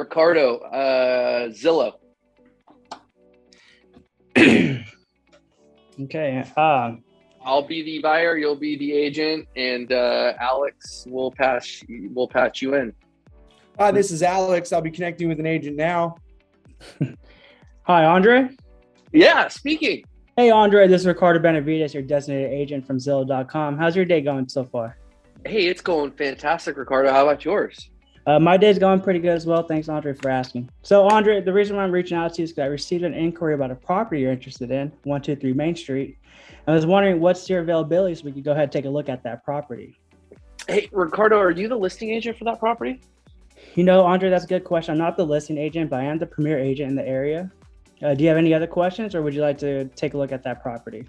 Ricardo, Zillow. Okay. I'll be the buyer, you'll be the agent, and Alex will patch you in. Hi, this is Alex. I'll be connecting with an agent now. Hi, Andre. Yeah, speaking. Hey, Andre. This is Ricardo Benavides, your designated agent from Zillow.com. How's your day going so far? Hey, it's going fantastic, Ricardo. How about yours? My day's going pretty good as well. Thanks, Andre, for asking. So, Andre, the reason why I'm reaching out to you is because I received an inquiry about a property you're interested in, 123 Main Street. I was wondering what's your availability so we could go ahead and take a look at that property. Hey, Ricardo, are you the listing agent for that property? You know, Andre, that's a good question. I'm not the listing agent, but I am the premier agent in the area. Do you have any other questions, or would you like to take a look at that property?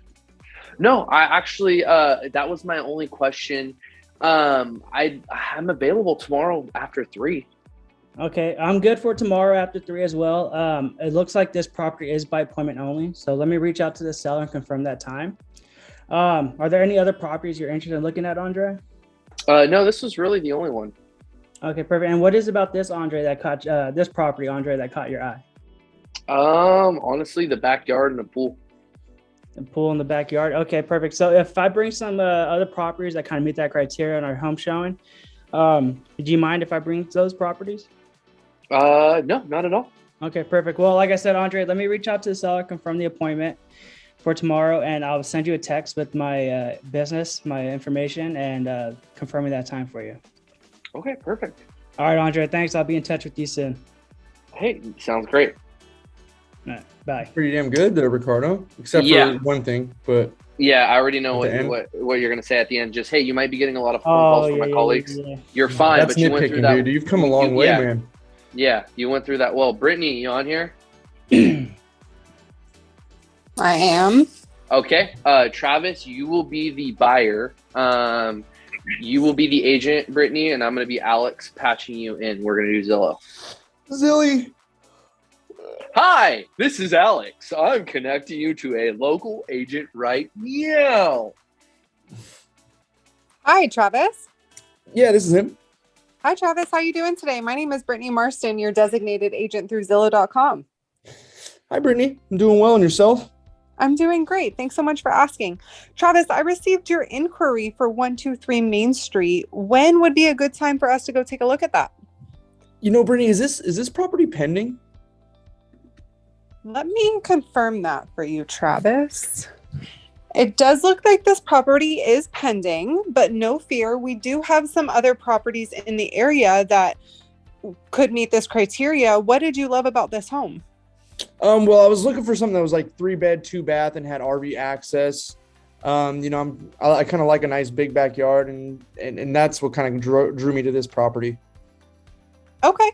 No, I actually, that was my only question. I'm available tomorrow after 3. Okay, I'm good for tomorrow after 3 as well. It looks like this property is by appointment only. So let me reach out to the seller and confirm that time. Are there any other properties you're interested in looking at, Andre? No, this was really the only one. Okay, perfect. And what is about this, Andre, that caught this property, Andre, that caught your eye? Honestly, the backyard and the pool. The pool in the backyard. Okay, perfect. So if I bring some other properties that kind of meet that criteria in our home showing, do you mind if I bring those properties? No, not at all. Okay, perfect. Well, like I said, Andre, let me reach out to the seller, confirm the appointment for tomorrow, and I'll send you a text with my business, my information, and confirming that time for you. Okay, perfect. All right, Andre, thanks. I'll be in touch with you soon. Hey, sounds great. All right, bye. Pretty damn good there, Ricardo. Except Yeah. for one thing, but Yeah, I already know At the what you're gonna say at the end. Just hey, you might be getting a lot of phone calls from my colleagues. Yeah. You're fine, that's but you went through nitpicking, that. dude. You've come a long way, yeah. man. Yeah, you went through that. Well, Brittany, you on here? I am. Okay. Travis, you will be the buyer. You will be the agent, Brittany, and I'm gonna be Alex patching you in. We're gonna do Zillow. Zilly. Hi, this is Alex. I'm connecting you to a local agent right now. Hi, Travis. Yeah, this is him. Hi, Travis. How you doing today? My name is Brittany Marston, your designated agent through Zillow.com. Hi, Brittany. I'm doing well, and yourself? I'm doing great. Thanks so much for asking. Travis, I received your inquiry for 123 Main Street. When would be a good time for us to go take a look at that? You know, Brittany, is this property pending? Let me confirm that for you, Travis. It does look like this property is pending, but no fear. We do have some other properties in the area that could meet this criteria. What did you love about this home? Well, I was looking for something that was like 3-bed, 2-bath, and had RV access. You know, I kind of like a nice big backyard, and that's what kind of drew me to this property. Okay.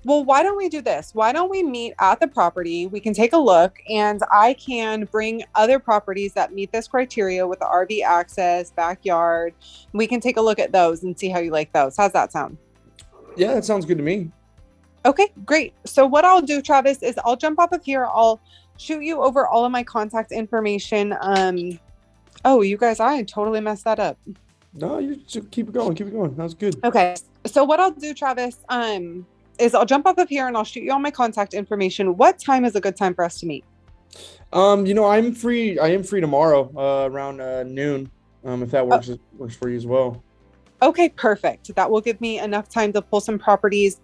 Well, why don't we do this? Why don't we meet at the property? We can take a look, and I can bring other properties that meet this criteria with the RV access, backyard. We can take a look at those and see how you like those. How's that sound? Yeah, that sounds good to me. Okay, great. So what I'll do, Travis, is I'll jump off of here. I'll shoot you over all of my contact information. Oh, you guys, I totally messed that up. No, you just keep it going. Keep it going. That was good. Okay. So what I'll do, Travis, is I'll jump off of here and I'll shoot you all my contact information. What time is a good time for us to meet? You know, I am free tomorrow, around noon. If that works for you as well. Okay, perfect. That will give me enough time to pull some properties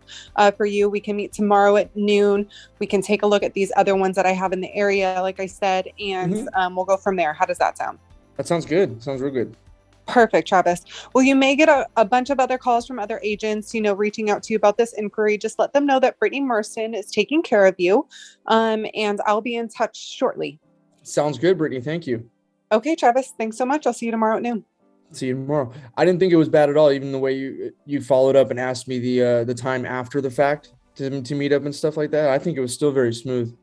for you. We can meet tomorrow at noon. We can take a look at these other ones that I have in the area, like I said, and we'll go from there. How does that sound? That sounds good. Sounds real good. Perfect, Travis. Well, you may get a bunch of other calls from other agents, reaching out to you about this inquiry. Just let them know that Brittany Marston is taking care of you. And I'll be in touch shortly. Sounds good, Brittany. Thank you. Okay, Travis. Thanks so much. I'll see you tomorrow at noon. See you tomorrow. I didn't think it was bad at all, even the way you followed up and asked me the time after the fact to meet up and stuff like that. I think it was still very smooth.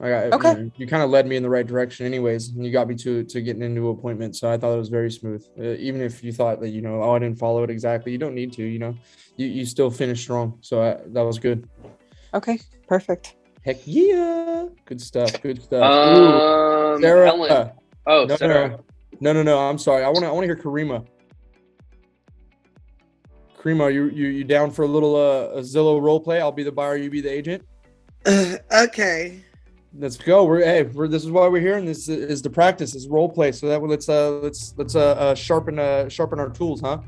Okay. You kind of led me in the right direction anyways, and you got me to getting into an appointment. So I thought it was very smooth. Even if you thought that, I didn't follow it exactly. You don't need to, you still finished strong. So that was good. Okay. Perfect. Heck yeah. Good stuff. Good stuff. Sarah. Ellen. Oh, Sarah. No. I'm sorry. I want to hear Karima. Karima, you down for a little a Zillow role play? I'll be the buyer, you be the agent. Okay. Let's go. This is why we're here, and this is the practice, is role play. So that let's sharpen our tools, huh?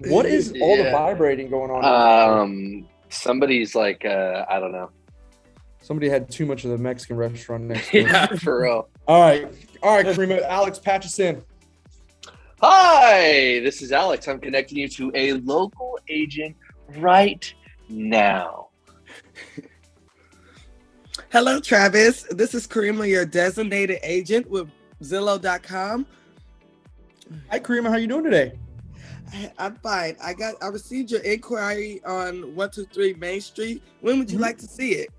What is all the vibrating going on? Somebody's like, I don't know. Somebody had too much of the Mexican restaurant next door. Yeah, for real. All right, Karima. Alex, patch us in. Hi, this is Alex. I'm connecting you to a local agent right now. Hello, Travis. This is Karima, your designated agent with Zillow.com. Hi, Karima. How you doing today? I'm fine. I received your inquiry on 123 Main Street. When would you like to see it?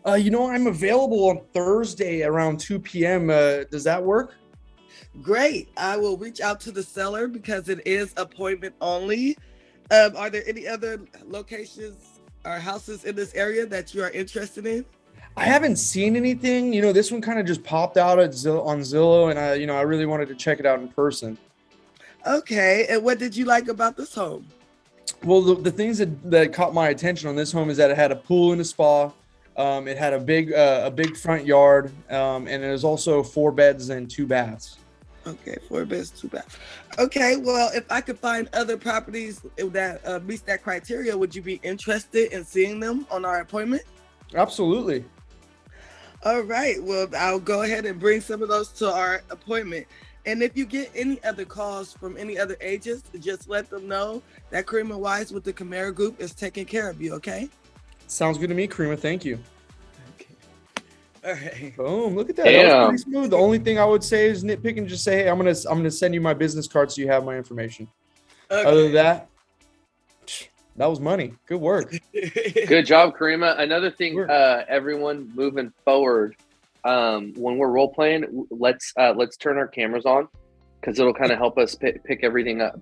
I'm available on Thursday around 2 p.m. Does that work? Great. I will reach out to the seller because it is appointment only. Are there any other locations or houses in this area that you are interested in? I haven't seen anything. This one kind of just popped out on Zillow, and I really wanted to check it out in person. Okay. And what did you like about this home? Well, the things that caught my attention on this home is that it had a pool and a spa. It had a big front yard, and it was also 4 beds and 2 baths. Okay, 4 beds, 2 baths. Okay, well, if I could find other properties that meets that criteria, would you be interested in seeing them on our appointment? Absolutely. All right, well, I'll go ahead and bring some of those to our appointment. And if you get any other calls from any other agents, just let them know that Karima Wise with the Camara Group is taking care of you, okay? Sounds good to me, Karima. Thank you. All right. Boom! Look at that. That was pretty smooth. The only thing I would say is nitpick and just say, "Hey, I'm gonna send you my business card so you have my information." Okay. Other than that, that was money. Good work. Good job, Karima. Another thing, everyone moving forward, when we're role playing, let's turn our cameras on, because it'll kind of help us pick everything up.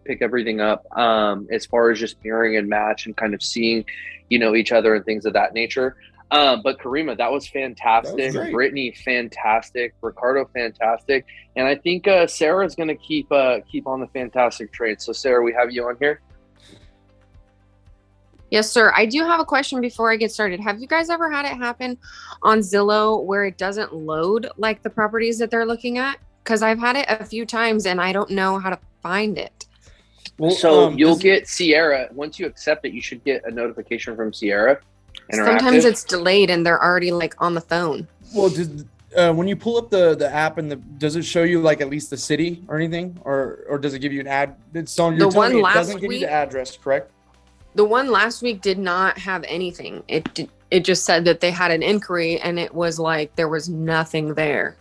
As far as just mirroring and match and kind of seeing, each other and things of that nature. But Karima, that was fantastic. That was Brittany, fantastic. Ricardo, fantastic. And I think Sarah's going to keep on the fantastic train. So Sarah, we have you on here. Yes, sir. I do have a question before I get started. Have you guys ever had it happen on Zillow where it doesn't load like the properties that they're looking at? Because I've had it a few times and I don't know how to find it. Well, so you'll get Sierra. Once you accept it, you should get a notification from Sierra. Sometimes it's delayed and they're already like on the phone. Well, when you pull up the app does it show you like at least the city or anything, or does it give you an ad? It's on your. The one last doesn't give you the address, correct? The one last week did not have anything. It just said that they had an inquiry and it was like there was nothing there.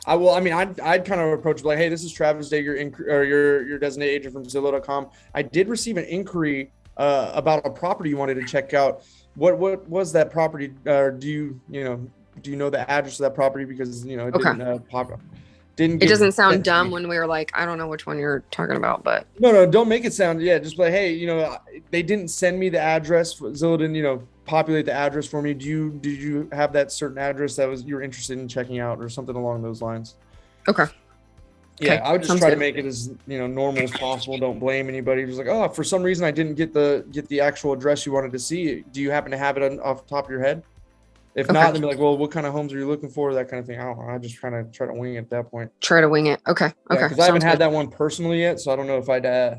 I'd kind of approach it like, hey, this is Travis Day, your designated agent from Zillow.com. I did receive an inquiry about a property you wanted to check out. What was that property? Do you know the address of that property? Because it didn't pop up. It doesn't sound dumb when we were like, I don't know which one you're talking about, but no, don't make it sound. Yeah, just like, hey, they didn't send me the address. Zillow didn't, populate the address for me. Did you have that certain address that you were interested in checking out, or something along those lines? Okay. Yeah, I would just try to make it as normal as possible. Don't blame anybody who's like, oh, for some reason I didn't get the actual address you wanted to see. Do you happen to have it off the top of your head? If not, then be like, well, what kind of homes are you looking for? That kind of thing. I don't know. I just try to wing it at that point. Try to wing it. Okay. Because I haven't had that one personally yet, so I don't know if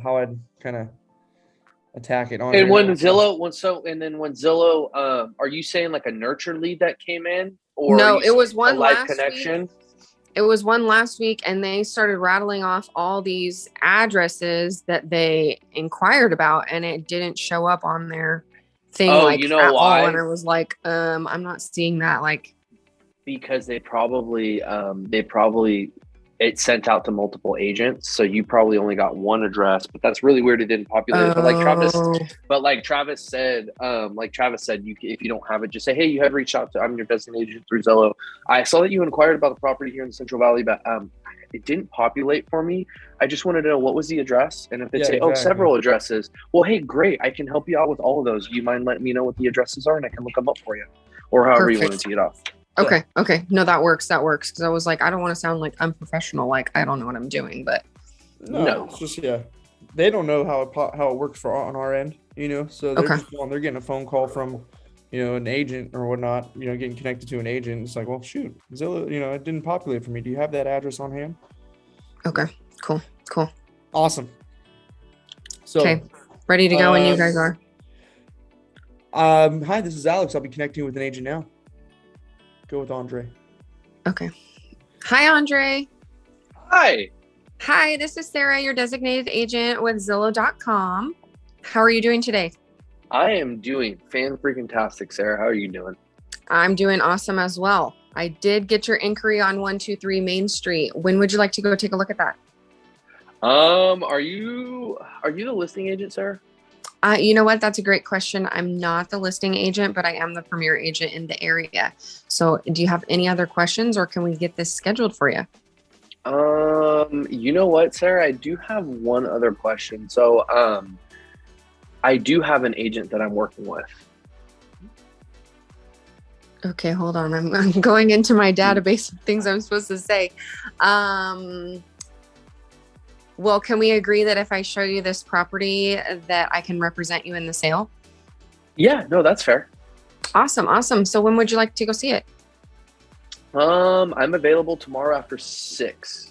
how I'd kind of attack it on. And when Zillow, are you saying like a nurture lead that came in, or no? It was one live connection. It was one last week, and they started rattling off all these addresses that they inquired about, and it didn't show up on their thing. You know why? And I was like, I'm not seeing that. Like, because they probably it sent out to multiple agents, so you probably only got one address. But that's really weird. It didn't populate. But like Travis said, if you don't have it, just say, hey, you have reached out to. I'm your designated agent through Zillow. I saw that you inquired about the property here in the Central Valley, but it didn't populate for me. I just wanted to know what was the address, and if they say, exactly. Several addresses. Well, hey, great, I can help you out with all of those. Do you mind letting me know what the addresses are, and I can look them up for you, or however you want to tee it off. Okay. No, that works. Because I was like, I don't want to sound like unprofessional. Like I don't know what I'm doing, but no. It's just they don't know how it works for on our end, so they're Okay. they're getting a phone call from, an agent or whatnot, getting connected to an agent. It's like, well, shoot, Zillow, it didn't populate for me. Do you have that address on hand? Okay. Cool. Awesome. So, Okay. Ready to go when you guys are. Hi, this is Alex. I'll be connecting with an agent now. Go with Andre. Okay. Hi, Andre. Hi. Hi, this is Sarah, your designated agent with Zillow.com. How are you doing today? I am doing fan-freaking-tastic, Sarah. How are you doing? I'm doing awesome as well. I did get your inquiry on 123 Main Street. When would you like to go take a look at that? Are you the listing agent, Sarah? You know what? That's a great question. I'm not the listing agent, but I am the premier agent in the area. So do you have any other questions, or can we get this scheduled for you? You know what, Sarah? I do have one other question. So, I do have an agent that I'm working with. Okay, hold on. I'm going into my database of things I'm supposed to say. Well, can we agree that if I show you this property that I can represent you in the sale? Yeah, no, that's fair. Awesome. So when would you like to go see it? I'm available tomorrow after 6.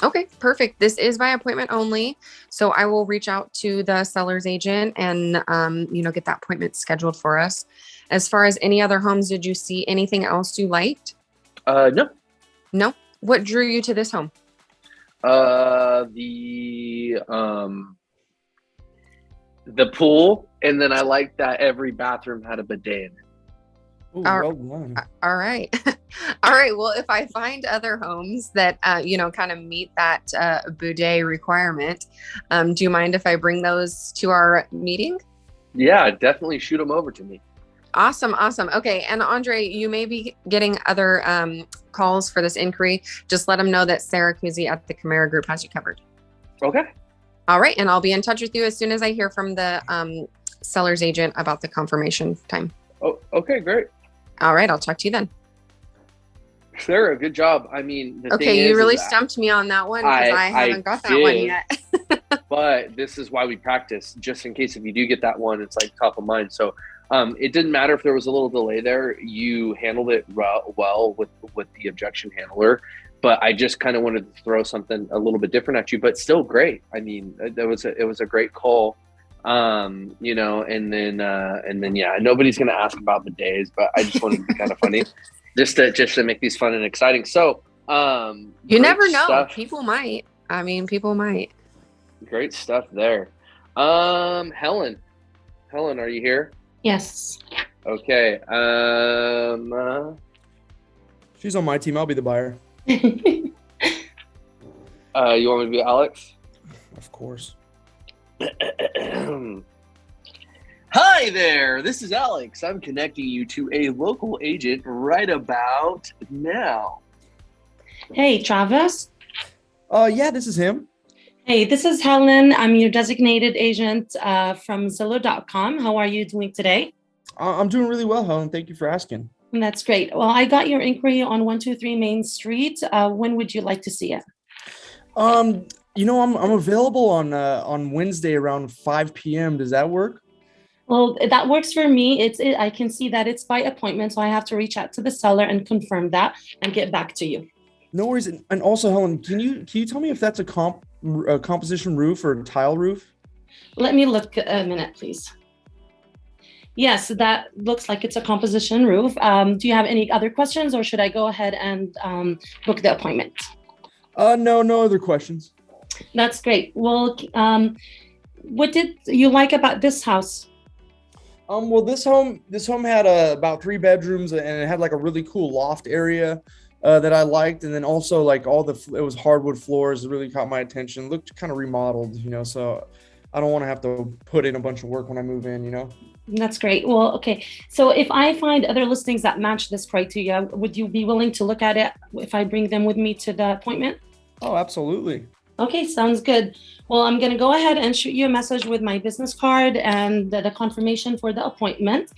Okay, perfect. This is by appointment only. So I will reach out to the seller's agent and, get that appointment scheduled for us. As far as any other homes, did you see anything else you liked? No. No? What drew you to this home? The pool, and then I like that every bathroom had a bidet in it. Ooh, All- well done. All right. All right. Well, if I find other homes that, kind of meet that bidet requirement, do you mind if I bring those to our meeting? Yeah, definitely shoot them over to me. Awesome. Okay. And Andre, you may be getting other calls for this inquiry. Just let them know that Sarah Kuzi at the Camara Group has you covered. Okay. All right. And I'll be in touch with you as soon as I hear from the seller's agent about the confirmation time. Oh, okay, great. All right. I'll talk to you then. Sarah, good job. I mean, the thing Okay. You is really that stumped me on that one because I haven't got that one did. yet. But this is why we practice, just in case if you do get that one, it's like top of mind. So it didn't matter if there was a little delay there. You handled it well with the objection handler. But I just kind of wanted to throw something a little bit different at you, but still great. I mean, it was a great call, and then yeah, nobody's gonna ask about the days, but I just wanted to be kind of funny, just to make these fun and exciting. So You never know. stuff. People might. People might. Great stuff there. Helen, are you here? Yes. Okay. She's on my team. I'll be the buyer. You want me to be Alex? Of course. Hi there, this is Alex. I'm connecting you to a local agent right about now. Hey, Travis. Yeah, this is him. Hey, this is Helen. I'm your designated agent from Zillow.com. How are you doing today? I'm doing really well, Helen. Thank you for asking. That's great. Well, I got your inquiry on 123 Main Street. When would you like to see it? I'm available on Wednesday around 5 p.m. Does that work? Well, that works for me. I can see that it's by appointment, so I have to reach out to the seller and confirm that and get back to you. No worries. And also, Helen, can you tell me if that's a composition roof or a tile roof? Let me look a minute, please. Yes, that looks like it's a composition roof. Do you have any other questions, or should I go ahead and book the appointment? No other questions. That's great. Well, what did you like about this house? Well, this home had about 3 bedrooms, and it had like a really cool loft area that I liked, and then also like it was hardwood floors. It really caught my attention. Looked kind of remodeled, so I don't want to have to put in a bunch of work when I move in. That's great. Well, okay. So if I find other listings that match this criteria, would you be willing to look at it if I bring them with me to the appointment? Oh, absolutely. Okay, sounds good. Well, I'm going to go ahead and shoot you a message with my business card and the confirmation for the appointment.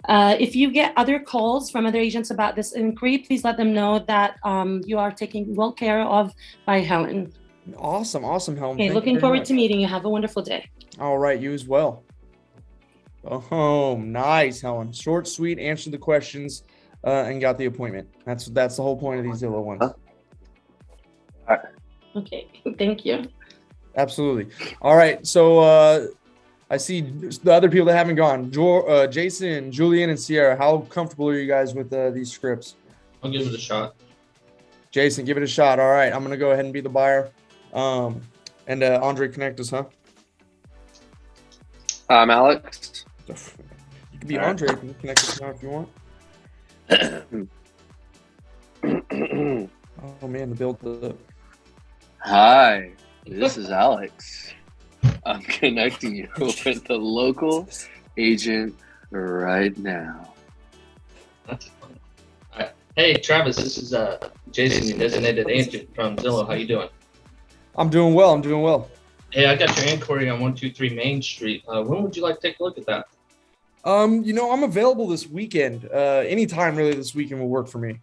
If you get other calls from other agents about this inquiry, please let them know that you are taken well care of by Helen. Awesome, Helen. Okay, Thank you looking very forward much. to meeting you. Have a wonderful day. All right, you as well. Oh, nice, Helen. Short, sweet, answered the questions, and got the appointment. That's the whole point of these Zillow ones. Okay, thank you. Absolutely. All right, so I see the other people that haven't gone. Jason, Julian, and Sierra. How comfortable are you guys with these scripts? I'll give it a shot. Jason, give it a shot. All right, I'm gonna go ahead and be the buyer. And Andre, connect us, huh? I'm Alex. You can be Andre. You can connect us now if you want. Oh man, the build. Hi, this is Alex. I'm connecting you with the local agent right now. That's fun. All right. Hey, Travis, this is Jason, your designated agent from Zillow. How you doing? I'm doing well. Hey, I got your inquiry on 123 Main Street. When would you like to take a look at that? I'm available this weekend. Anytime really this weekend will work for me.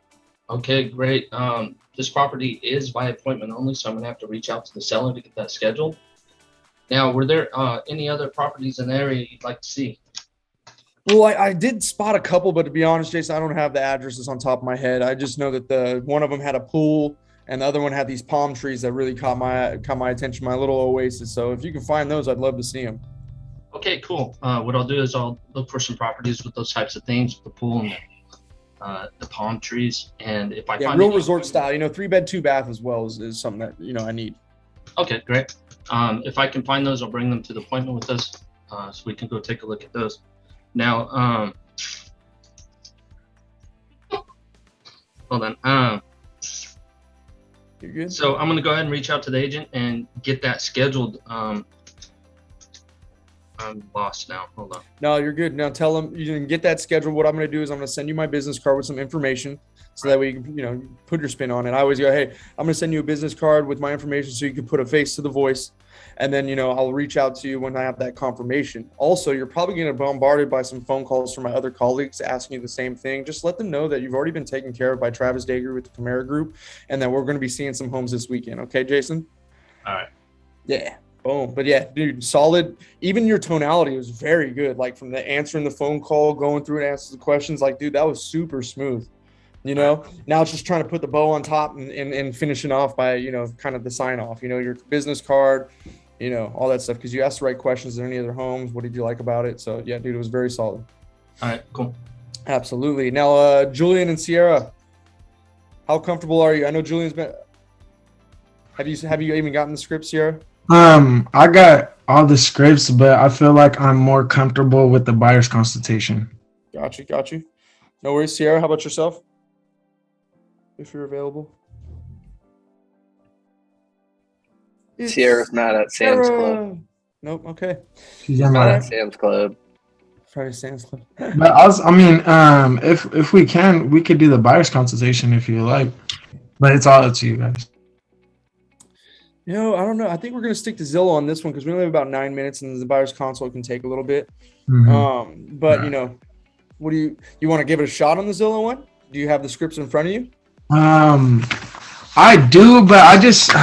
Okay, great. This property is by appointment only, so I'm gonna have to reach out to the seller to get that scheduled. Now, were there any other properties in the area you'd like to see? Well, I did spot a couple, but to be honest, Jason, I don't have the addresses on top of my head. I just know that one of them had a pool and the other one had these palm trees that really caught my attention, my little oasis. So if you can find those, I'd love to see them. Okay, cool. What I'll do is I'll look for some properties with those types of things, the pool and the palm trees. And if I find real resort style, 3-bed, 2-bath as well is something that, I need. Okay, great. If I can find those, I'll bring them to the appointment with us so we can go take a look at those. Now, hold on. You're good. So I'm going to go ahead and reach out to the agent and get that scheduled. I'm lost now. Hold on. No, you're good. Now tell them you can get that scheduled. What I'm going to do is I'm going to send you my business card with some information so that way you can, put your spin on it. I always go, hey, I'm going to send you a business card with my information so you can put a face to the voice. And then, I'll reach out to you when I have that confirmation. Also, you're probably going to be bombarded by some phone calls from my other colleagues asking you the same thing. Just let them know that you've already been taken care of by Travis Dager with the Camara Group and that we're going to be seeing some homes this weekend. Okay, Jason? All right. Yeah. Boom. But yeah, dude, solid. Even your tonality was very good. Like from the answering the phone call, going through and answering the questions, like, dude, that was super smooth. Now it's just trying to put the bow on top and finishing off by, kind of the sign off, your business card, all that stuff. Cause you asked the right questions. Is there any other homes? What did you like about it? So yeah, dude, it was very solid. All right, cool. Absolutely. Now, Julian and Sierra, how comfortable are you? I know Julian's been, have you even gotten the script, Sierra? I got all the scripts, but I feel like I'm more comfortable with the buyer's consultation. Got you. No worries. Sierra, how about yourself? If you're available. Sierra's mad at Sam's Club. Nope. Okay. Yeah, Mad at Sam's Club. Sorry, Sam's Club. But if we can, we could do the buyer's consultation if you like, but it's all up to you guys. I don't know. I think we're gonna stick to Zillow on this one because we only have about 9 minutes, and the buyer's consult can take a little bit. Mm-hmm. But what do you want to give it a shot on the Zillow one? Do you have the scripts in front of you? I do, but I just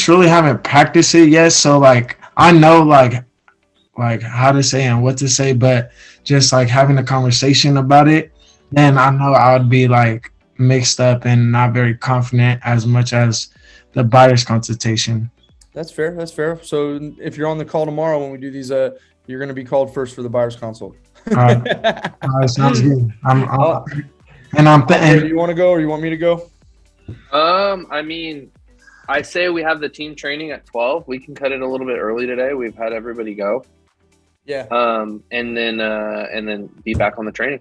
really haven't practiced it yet. So I know like how to say and what to say, but just having a conversation about it, then I know I would be mixed up and not very confident as much as the buyer's consultation. That's fair. So if you're on the call tomorrow when we do these, you're going to be called first for the buyer's consult. All right, sounds good. Do you want to go or you want me to go? I say we have the team training at 12. We can cut it a little bit early today. We've had everybody go. Yeah. And then be back on the training.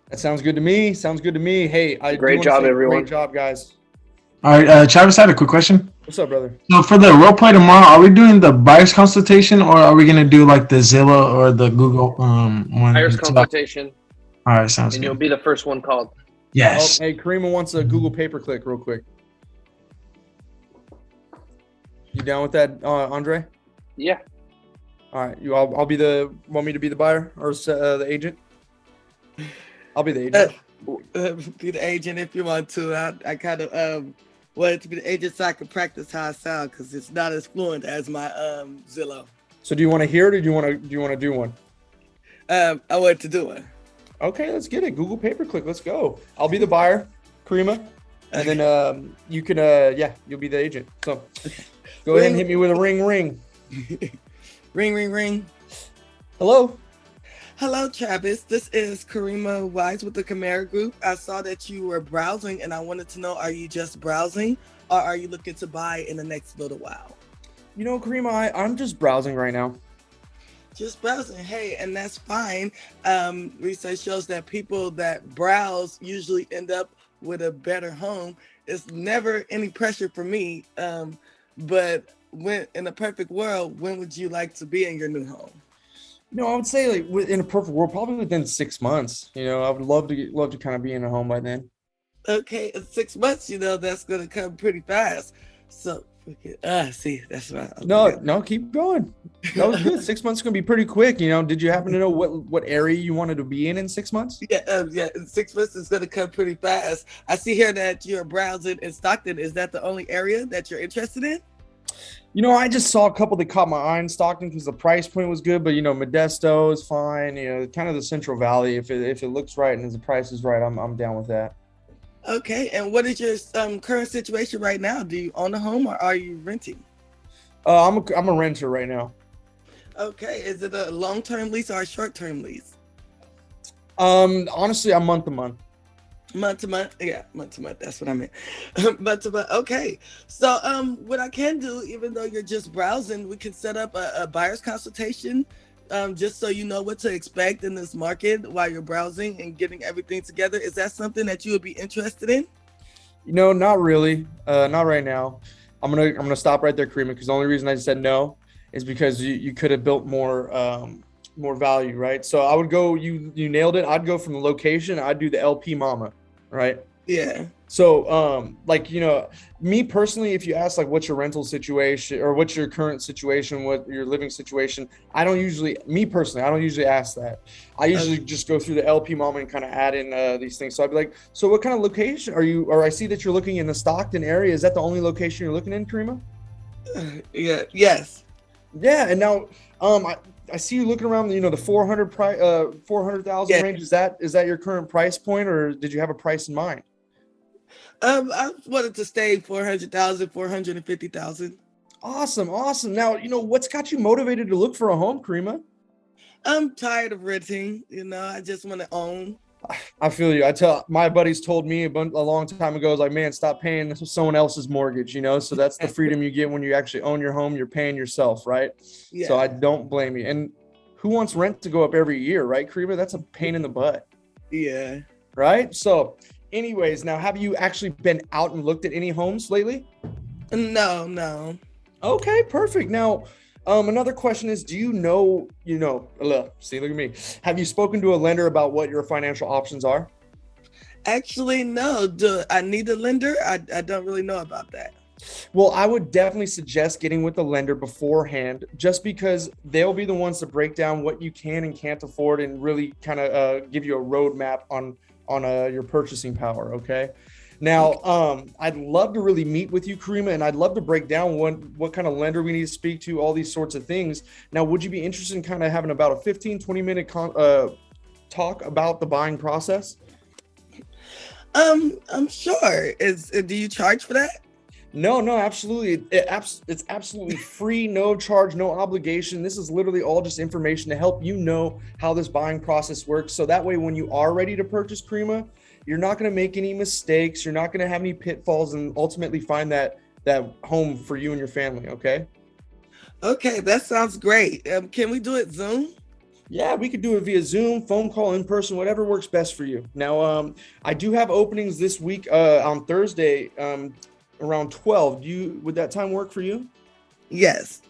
That sounds good to me. Hey, great job, everyone. Great job, guys. All right, Travis, I had a quick question. What's up, brother? So for the role play tomorrow, are we doing the buyer's consultation or are we gonna do the Zillow or the Google one? Buyer's consultation. All right, sounds and good. You'll be the first one called. Yes. Oh, hey, Karima wants a Google pay-per-click real quick. You down with that, Andre? Yeah. All right. I'll be want me to be the buyer or the agent? I'll be the agent. Be the agent if you want to. I kind of wanted to be the agent so I could practice how I sound because it's not as fluent as my Zillow. So do you want to hear it or do you want to do one? I wanted to do one. Okay, let's get it. Google pay-per-click. Let's go. I'll be the buyer, Karima, and then you can you'll be the agent. So go ahead and hit me with a ring. Ring, ring, ring. Hello. Hello, Travis. This is Karima Wise with the Camara Group. I saw that you were browsing, and I wanted to know, are you just browsing, or are you looking to buy in the next little while? You know, Karima, I'm just browsing right now. Just browsing. Hey, and that's fine. Research shows that people that browse usually end up with a better home. It's never any pressure for me. But when in a perfect world, when would you like to be in your new home? No, I would say like in a perfect world, probably within 6 months. You know, I would love to kind of be in a home by then. Okay, in 6 months, that's gonna come pretty fast. So see, that's right. No, keep going. That was good. 6 months is gonna be pretty quick. You know, did you happen to know what area you wanted to be in 6 months? Yeah, 6 months is gonna come pretty fast. I see here that you're browsing in Stockton. Is that the only area that you're interested in? You know, I just saw a couple that caught my eye in Stockton because the price point was good, but Modesto is fine. Kind of the Central Valley. If it looks right and the price is right, I'm down with that. Okay, and what is your current situation right now? Do you own a home or are you renting? I'm a renter right now. Okay, is it a long-term lease or a short-term lease? Honestly, I'm month to month. Month to month, yeah, month to month. That's what I meant. Month to month. Okay, so what I can do, even though you're just browsing, we can set up a buyer's consultation, just so you know what to expect in this market while you're browsing and getting everything together. Is that something that you would be interested in? Not really. Not right now. I'm gonna stop right there, Karima, because the only reason I said no is because you could have built more value, right? So I would go. You nailed it. I'd go from the location. I'd do the LP Mama, right? Yeah. So, me personally, if you ask like what's your rental situation or what's your current situation, what your living situation, I don't usually ask that. I usually just go through the LP Mama and kind of add in these things. So I'd be like, so what kind of location are you? Or I see that you're looking in the Stockton area. Is that the only location you're looking in, Karima? Yeah. Yes. Yeah. And now, I see you looking around, the 400,000 range. Is that your current price point, or did you have a price in mind? I wanted to stay 400,000, 450,000. Awesome. Now, what's got you motivated to look for a home, Karima? I'm tired of renting. I just want to own. I feel you. My buddies told me a long time ago, like, man, stop paying someone else's mortgage, so that's the freedom you get when you actually own your home. You're paying yourself, right? Yeah. So I don't blame you. And who wants rent to go up every year, right, Karima? That's a pain in the butt. Yeah. Right? So anyways, now, have you actually been out and looked at any homes lately? No. Okay, perfect. Now, another question is, do look at me. Have you spoken to a lender about what your financial options are? Actually, no. Do I need a lender? I don't really know about that. Well, I would definitely suggest getting with the lender beforehand, just because they'll be the ones to break down what you can and can't afford and really kind of give you a roadmap on your purchasing power. Okay. Now, I'd love to really meet with you, Karima, and I'd love to break down what kind of lender we need to speak to, all these sorts of things. Now, would you be interested in kind of having about a 15-20 minute talk about the buying process? I'm sure. Do you charge for that? No, absolutely. It's absolutely free, no charge, no obligation. This is literally all just information to help you know how this buying process works. So that way, when you are ready to purchase, Karima, you're not going to make any mistakes. You're not going to have any pitfalls and ultimately find that home for you and your family. Okay. Okay. That sounds great. Can we do it Zoom? Yeah, we could do it via Zoom, phone call, in person, whatever works best for you. Now, I do have openings this week on Thursday around 12. Would that time work for you? Yes.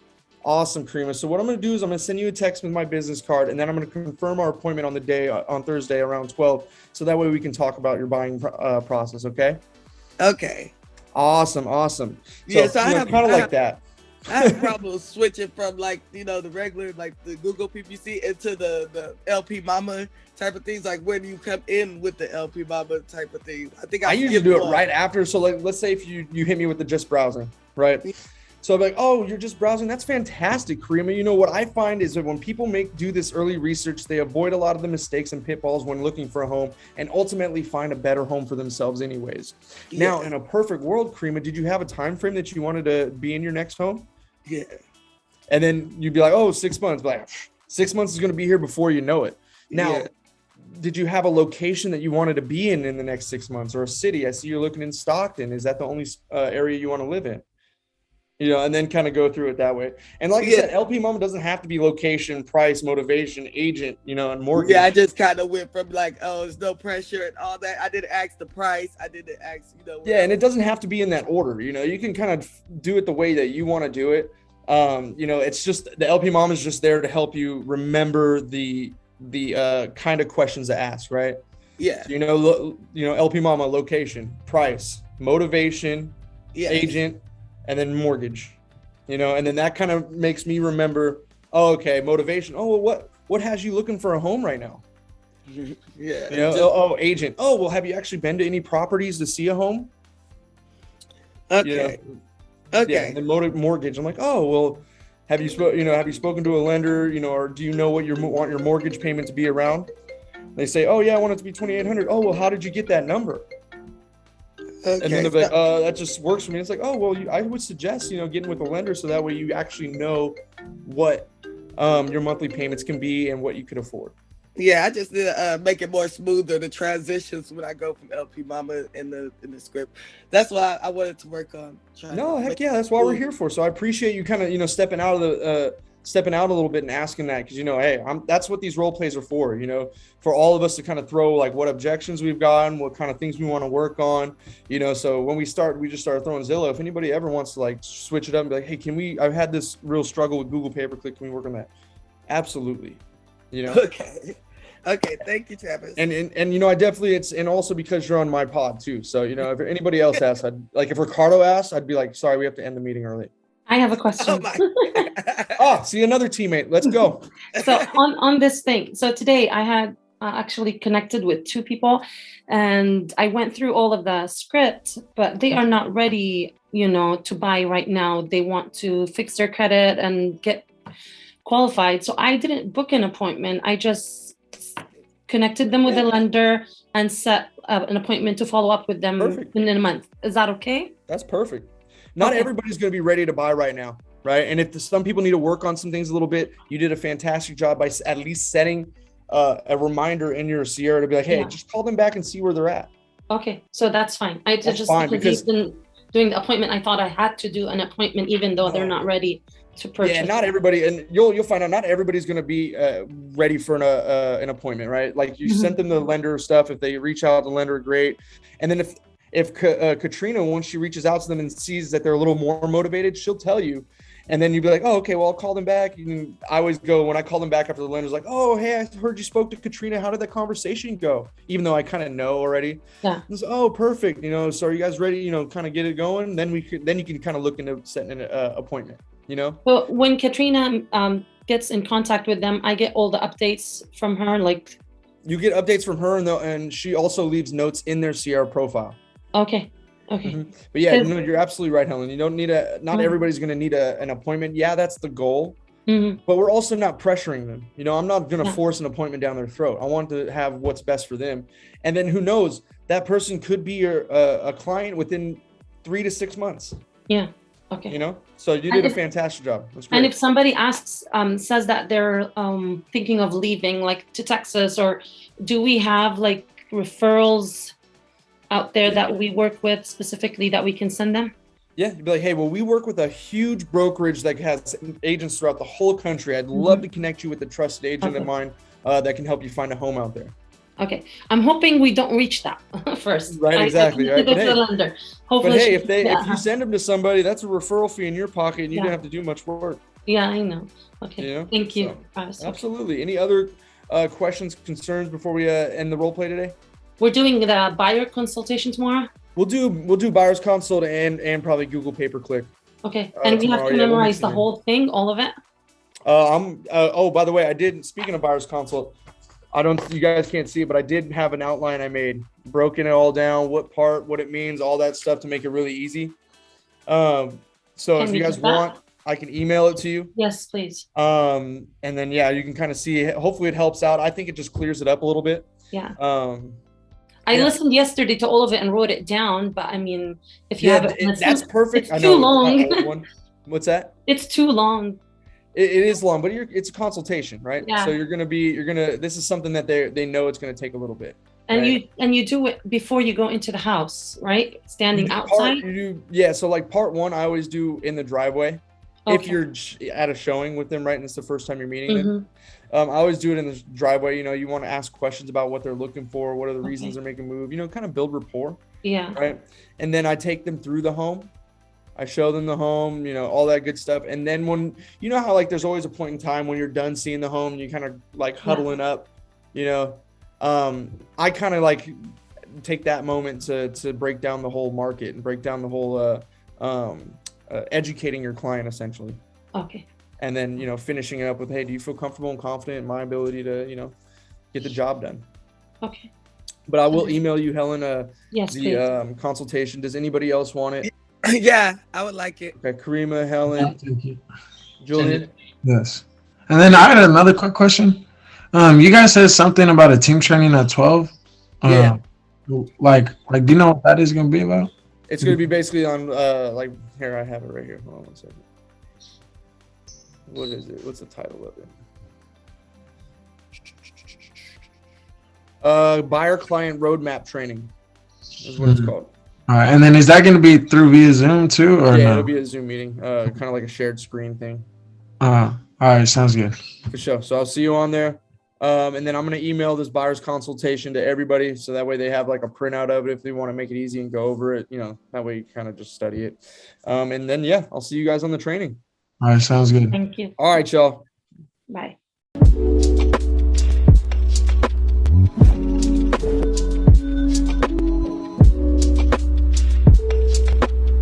Awesome, Karima. So what I'm going to do is I'm going to send you a text with my business card, and then I'm going to confirm our appointment on the day on Thursday around 12. So that way we can talk about your buying process. Okay. Okay. Awesome. So, yes, I have kind of like that. I have problems switching from like, you know, the regular, like the Google PPC into the LP Mama type of things. Like when do you come in with the LP Mama type of thing? I think I usually skip do it one. right after. So like, let's say if you hit me with the just browsing, right? So I'm like, oh, you're just browsing. That's fantastic, Karima. You know what I find is that when people do this early research, they avoid a lot of the mistakes and pitfalls when looking for a home and ultimately find a better home for themselves anyways. Yeah. Now, in a perfect world, Karima, did you have a time frame that you wanted to be in your next home? Yeah. And then you'd be like, oh, 6 months. But like, 6 months is going to be here before you know it. Now, Yeah. did you have a location that you wanted to be in the next 6 months, or a city? I see you're looking in Stockton. Is that the only area you want to live in? You know, and then kind of go through it that way. And like I said, LP Mama doesn't have to be location, price, motivation, agent, you know, and mortgage. Yeah, I just kind of went from like, oh, there's no pressure and all that. I didn't ask the price. I didn't ask, you know. Yeah, and it doesn't have to be in that order. You know, you can kind of do it the way that you want to do it. You know, it's just the LP Mama is just there to help you remember the kind of questions to ask, right? Yeah. So, you know, LP Mama, location, price, motivation, agent, and then mortgage. You know, and then that kind of makes me remember, oh, okay, motivation. Oh, well, what has you looking for a home right now? Yeah. You know, agent. Oh, well, have you actually been to any properties to see a home? Okay. You know, okay. Yeah, and then mortgage. I'm like, oh, well, have you spoken to a lender, you know, or do you know what you want your mortgage payment to be around? They say, oh yeah, I want it to be $2,800. Oh, well, how did you get that number? Okay. And then they're like, that just works for me. It's like, oh, well, I would suggest, you know, getting with a lender so that way you actually know what your monthly payments can be and what you could afford. Yeah, I just make it more smoother, the transitions when I go from LP Mama in the script. That's why I wanted to work on. No, heck yeah, that's what we're here for. So I appreciate you kind of, you know, stepping out a little bit and asking that, because, you know, hey, that's what these role plays are for, you know, for all of us to kind of throw like what objections we've gotten, what kind of things we want to work on, you know. So when we just started throwing Zillow. If anybody ever wants to like switch it up and be like, hey, I've had this real struggle with Google pay-per-click, can we work on that? Absolutely. You know. Okay, thank you, Travis. And you know, I definitely, and also because you're on my pod too. So, you know, if anybody else asks, if Ricardo asks, I'd be like, sorry, we have to end the meeting early. I have a question. See, another teammate. Let's go. So on this thing. So today I had actually connected with two people, and I went through all of the script, but they are not ready, you know, to buy right now. They want to fix their credit and get qualified. So I didn't book an appointment. I just connected them with a lender and set an appointment to follow up with them in a month. Is that okay? That's perfect. Not everybody's going to be ready to buy right now, right? And if some people need to work on some things a little bit, you did a fantastic job by at least setting a reminder in your Sierra to be like, hey, just call them back and see where they're at. Okay, so that's fine. Because he's been doing the appointment, I thought I had to do an appointment even though they're not ready to purchase. Yeah, not everybody, and you'll find out not everybody's going to be ready for an appointment, right? Like you sent them the lender stuff. If they reach out to the lender, great. And then if Katrina, once she reaches out to them and sees that they're a little more motivated, she'll tell you. And then you'd be like, oh, okay, well, I'll call them back. I always go, when I call them back after the lender's like, oh, hey, I heard you spoke to Katrina. How did that conversation go? Even though I kind of know already. Yeah. Like, oh, perfect. You know, so are you guys ready, you know, kind of get it going? Then you can kind of look into setting an appointment, you know? So when Katrina gets in contact with them, I get all the updates from her, like. You get updates from her, and she also leaves notes in their Sierra profile. Okay. But yeah, no, you're absolutely right, Helen. You don't need not everybody's going to need an appointment. Yeah, that's the goal. But we're also not pressuring them. You know, I'm not going to force an appointment down their throat. I want to have what's best for them. And then who knows, that person could be a client within 3 to 6 months. Yeah. Okay. You know, so you did a fantastic job. That's great. And if somebody asks, says that they're thinking of leaving, like to Texas, or do we have like referrals out there that we work with specifically that we can send them? Yeah, you'd be like, hey, well, we work with a huge brokerage that has agents throughout the whole country. I'd love to connect you with a trusted agent of mine that can help you find a home out there. Okay, I'm hoping we don't reach that first. Right, exactly. I go to the lender. Hopefully, but hey, if you send them to somebody, that's a referral fee in your pocket, and you don't have to do much work. Yeah, I know. Okay, you know? Thank you. So, absolutely. Any other questions, concerns before we end the role play today? We're doing the buyer consultation tomorrow. We'll do buyer's consult and probably Google pay-per-click. Okay. And we have tomorrow. to Yeah, we'll memorize mix the it in. whole thing, all of it? Oh, by the way, I did, speaking of buyer's consult, you guys can't see it, but I did have an outline I made, broken it all down, what part, what it means, all that stuff to make it really easy. So Can if we you guys get that? want, I can email it to you. Yes, please. And then, yeah, you can kind of see, hopefully it helps out. I think it just clears it up a little bit. Yeah. I Yeah. listened yesterday to all of it and wrote it down, but I mean, if you have it, that's perfect. It's I too know, long. it's not an old one. What's that? It's too long. It is long, but it's a consultation, right? Yeah. So this is something that they know it's going to take a little bit. And right? you do it before you go into the house, right? Standing outside. So like part one, I always do in the driveway. If you're at a showing with them, right, and it's the first time you're meeting them, I always do it in the driveway. You know, you want to ask questions about what they're looking for, what are the reasons they're making a move. You know, kind of build rapport. Yeah. Right. And then I take them through the home. I show them the home, you know, all that good stuff. And then when, you know how like there's always a point in time when you're done seeing the home, you kind of like huddling up, you know, I kind of like take that moment to break down the whole market and break down the whole, educating your client essentially. Okay. And then, you know, finishing it up with, hey, do you feel comfortable and confident in my ability to, you know, get the job done? Okay. But I will email you, Helen, yes, the consultation. Does anybody else want it? Yeah, I would like it. Okay, Karima, Helen, Julian. Yes. And then I had another quick question. You guys said something about a team training at 12. Yeah. Like, do you know what that is going to be about? It's going to be basically on, like, here, I have it right here. Hold on 1 second. What is it? What's the title of it? Buyer client roadmap training is what it's called. All right. And then is that going to be through via Zoom too? Or yeah, no? it'll be a Zoom meeting, kind of like a shared screen thing. All right. Sounds good. For sure. So I'll see you on there. And then I'm going to email this buyer's consultation to everybody. So that way they have like a printout of it if they want to make it easy and go over it, you know, that way you kind of just study it. And then, yeah, I'll see you guys on the training. All right. Sounds good. Thank you. All right, y'all. Bye.